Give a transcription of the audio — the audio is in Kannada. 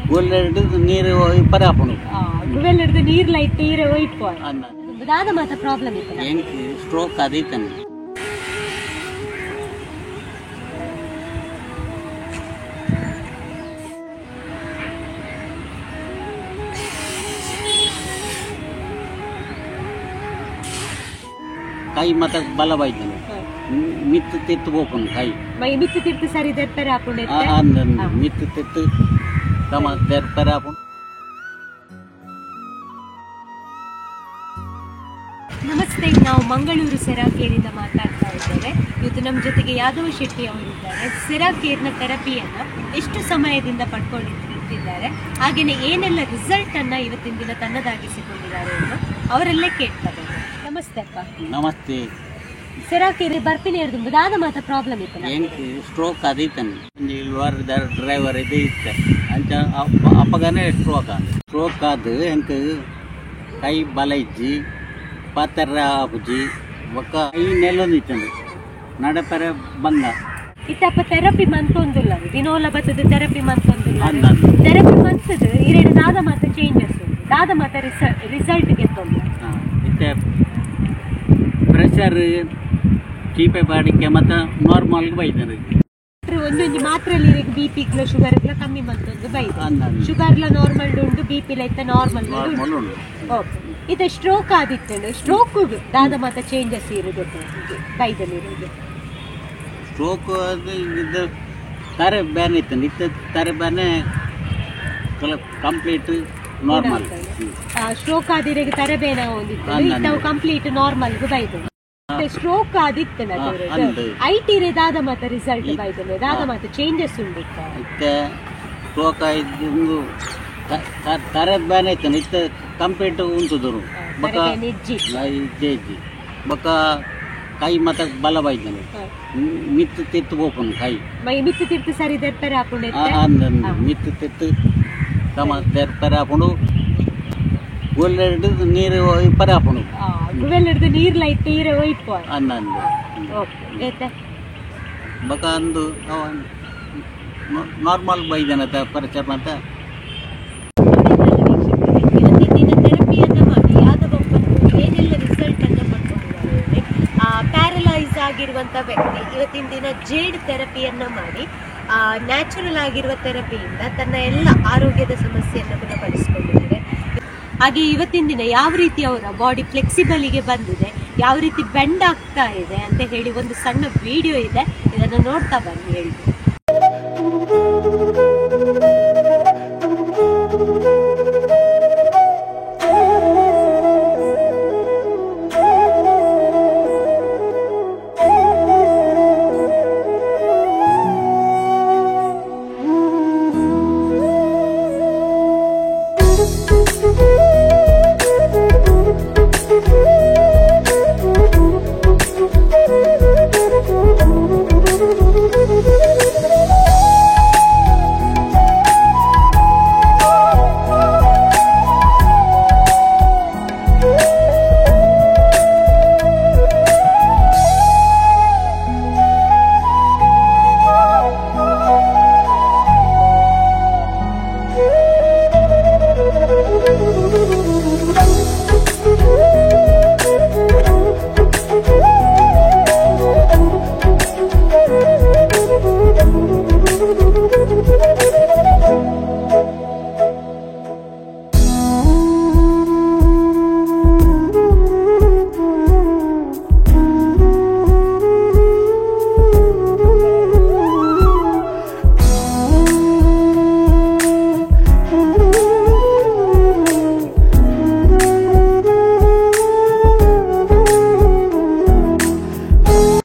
ಗುವೆಲ್ಲೆಡ್ದು ನೀರು ಇಪ್ಪರೆ ಹಾಪುಂಡು ಗುವೆಲ್ಲೆಡ್ದು ನೀರು ಲೈಟ್ ನೀರು ಇಪ್ಪು ದಾದ ಮಾತ ಪ್ರಾಬ್ಲಮ್ ಇತ್ತು ಎಂಕ್ ಸ್ಟ್ರೋಕ್ ಅದೈತನೆ ಕೈ ಮತ್ತೆ ಬಲ ಬಾಯ್ತಾನೆ ಮಿತ್ತು ತಿತ್ತು ಹೋಪನು ಕೈ ಮಿತ್ತು ತಿರ್ತು ಸರಿ ತೆರ್ಪರೆ ಹಾಪುಂಡು ಮಿತ್ತು ತಿತ್ತು ಕಮ ತೆರ್ಪರೆ ಹಾಪುಂಡು. ನಮಸ್ತೆ, ನಾವು ಮಂಗಳೂರು ಸೆರಾಕೇರಿಂದ ಮಾತಾಡ್ತಾ ಇದ್ದೇವೆ. ಇವತ್ತು ನಮ್ಮ ಜೊತೆಗೆ ಯಾದವ್ ಶೆಟ್ಟಿ ಅವರಿದ್ದಾರೆ. ಸೆರಾಕೇರ್ನ ಥೆರಪಿಯನ್ನು ಎಷ್ಟು ಸಮಯದಿಂದ ಪಡ್ಕೊಂಡಿದ್ದಾರೆ, ಹಾಗೆಯೇ ಏನೆಲ್ಲ ರಿಸಲ್ಟ್ ಅನ್ನ ಇವತ್ತಿನ ದಿನ ತನ್ನದಾಗಿಸಿಕೊಂಡಿದ್ದಾರೆ ಎಂದು ಅವರಲ್ಲೇ ಕೇಳ್ತಾರೆ. ನಮಸ್ತೆ ಅಪ್ಪ. ನಮಸ್ತೆ. ಸೆರಾಕೇರಿ ಬರ್ಪಿನಿ ಹಿಡಿದು ದಾದ ಮಾತ ಪ್ರಾಬ್ಲಮ್ ಇತ್ತು ಎಂಕ್ ಸ್ಟ್ರೋಕ್ ಅದೈತನೆ ಡ್ರೈವರ್ ಇದು ಇತ್ತು ಅಂಚ ಅಪ್ಪಗನೇ ಸ್ಟ್ರೋಕ್ ಆದ ಎಂಕ್ ಕೈ ಬಲ ಇಜ್ಜಿ ಪಾತ್ರ ಆಪುಜಿ ಒಕ್ಕ ಕೈ ನೆಲ್ಲೊಂದಿತ್ತಂದು ನಡಪರೆ ಬಂಗ ಇತ್ತಪ್ಪ ಥೆರಪಿ ಮಂತೊಂದುಲ್ಲ ದಿನೋಲ ಬತ್ತದ ಥೆರಪಿ ಮಂತೊಂದುಲ್ಲ ಥೆರಪಿ ಮಂತದ ಇರೆಡು ದಾದ ಮಾತ ಚೇಂಜಸ್ ದಾದ ಮಾತ ರಿಸಲ್ಟ್ ಗೆತ್ತೊಂದು ಇತ್ತೆ ಪ್ರೆಷರ್ ಚೀಪೆ ಬಾಡಿಕೆ ಮತ್ತು ನಾರ್ಮಲ್ಗೆ ಬೈತಾರೆ ಒಂದೊಂದು ಮಾತ್ರಲ್ಲಿ BP ಶುಗರ್ ಕಮ್ಮಿ ಮಂತೊಂದು ಬೈದು ಶುಗರ್ಲ ನಾರ್ಮಲ್ ಉಂಟು BP ಲೈತ ನಾರ್ಮಲ್ ಉಂಟು. ಓಕೆ, ಇದು ಸ್ಟ್ರೋಕ್ ಆದಿತ್ತು ಸ್ಟ್ರೋಕ್ ದಾದ ಮಾತ ಚೇಂಜಸ್ ಇರುದು ಬೈದಲ್ಲಿರುವುದು ಸ್ಟ್ರೋಕ್ ಇದು ತರೆ ಬ್ಯಾನ್ ಇತ್ತು ಇತ್ತು ತರೆ ಬ್ಯಾನೆ ಕಂಪ್ಲೀಟ್ ನಾರ್ಮಲ್ ಸ್ಟ್ರೋಕ್ ಆದಿರೆಗೆ ತರೆ ಬೇನ ಒಂದಿತ್ತು ಇತ್ತವು ಕಂಪ್ಲೀಟ್ ನಾರ್ಮಲ್ಗೂ ಬೈದು ಸ್ಟ್ರೋಕ್ ಆದಿತ್ತು IT ರೇ ದಾದ ಮಾತ ರಿಸಲ್ಟ್ ಬೈದನೆ ದಾದ ಮಾತ ಚೇಂಜಸ್ ಉಂಡಿತ್ತು ಇತ್ತೆ ಸ್ಟ್ರೋಕ್ ಆಯ್ತು ತರೆ ಬ್ಯಾನ್ ಐತೆ ಇತ್ತು ಕಂಪ್ಲೀಟ್ ಉಂಟುದರು ಬಕ ಇಜ್ಜಿ ಬಕ ಕೈ ಮತ್ತೆ ಬಲ ಬಾಯ್ತಾನೆ ಮಿತ್ತು ತಿತ್ತು ಹೋಪನು ಕೈ ಮಿತ್ತು ತಿರ್ತು ಸರಿ ತೆರ್ಪರೆ ಹಾಪುಂಡು ಮಿತ್ತು ತಿತ್ತು ಕಮ ತೆರ್ಪರೆ ಹಾಪುಂಡು ಗುವೆಲ್ಲೆಡ್ದು ನೀರು ಇಪ್ಪರೆ ಹಾಪುಂಡು ಗುವೆಲ್ಲೆಡ್ದು ನೀರು ಲೈಟ್ ನೀರು ಇಪ್ಪು ಬಕ ಅಂದು ನಾರ್ಮಲ್ ಬೈದಾನ ಪರಿಚಯ ಅಂತ ಪ್ಯಾರಲೈಸ್ ಆಗಿರುವಂಥ ವ್ಯಕ್ತಿ ಇವತ್ತಿನ ದಿನ ಜೇಡ್ ಥೆರಪಿಯನ್ನು ಮಾಡಿ ನ್ಯಾಚುರಲ್ ಆಗಿರುವ ಥೆರಪಿಯಿಂದ ತನ್ನ ಎಲ್ಲ ಆರೋಗ್ಯದ ಸಮಸ್ಯೆಯನ್ನು ಗುಣಪಡಿಸಿಕೊಂಡಿದ್ದಾರೆ. ಹಾಗೆ ಇವತ್ತಿನ ದಿನ ಯಾವ ರೀತಿ ಅವರ ಬಾಡಿ ಫ್ಲೆಕ್ಸಿಬಲಿಗೆ ಬಂದಿದೆ, ಯಾವ ರೀತಿ ಬೆಂಡ್ ಆಗ್ತಾ ಇದೆ ಅಂತ ಹೇಳಿ ಒಂದು ಸಣ್ಣ ವಿಡಿಯೋ ಇದೆ, ಇದನ್ನು ನೋಡ್ತಾ ಬನ್ನಿ ಹೇಳಿ.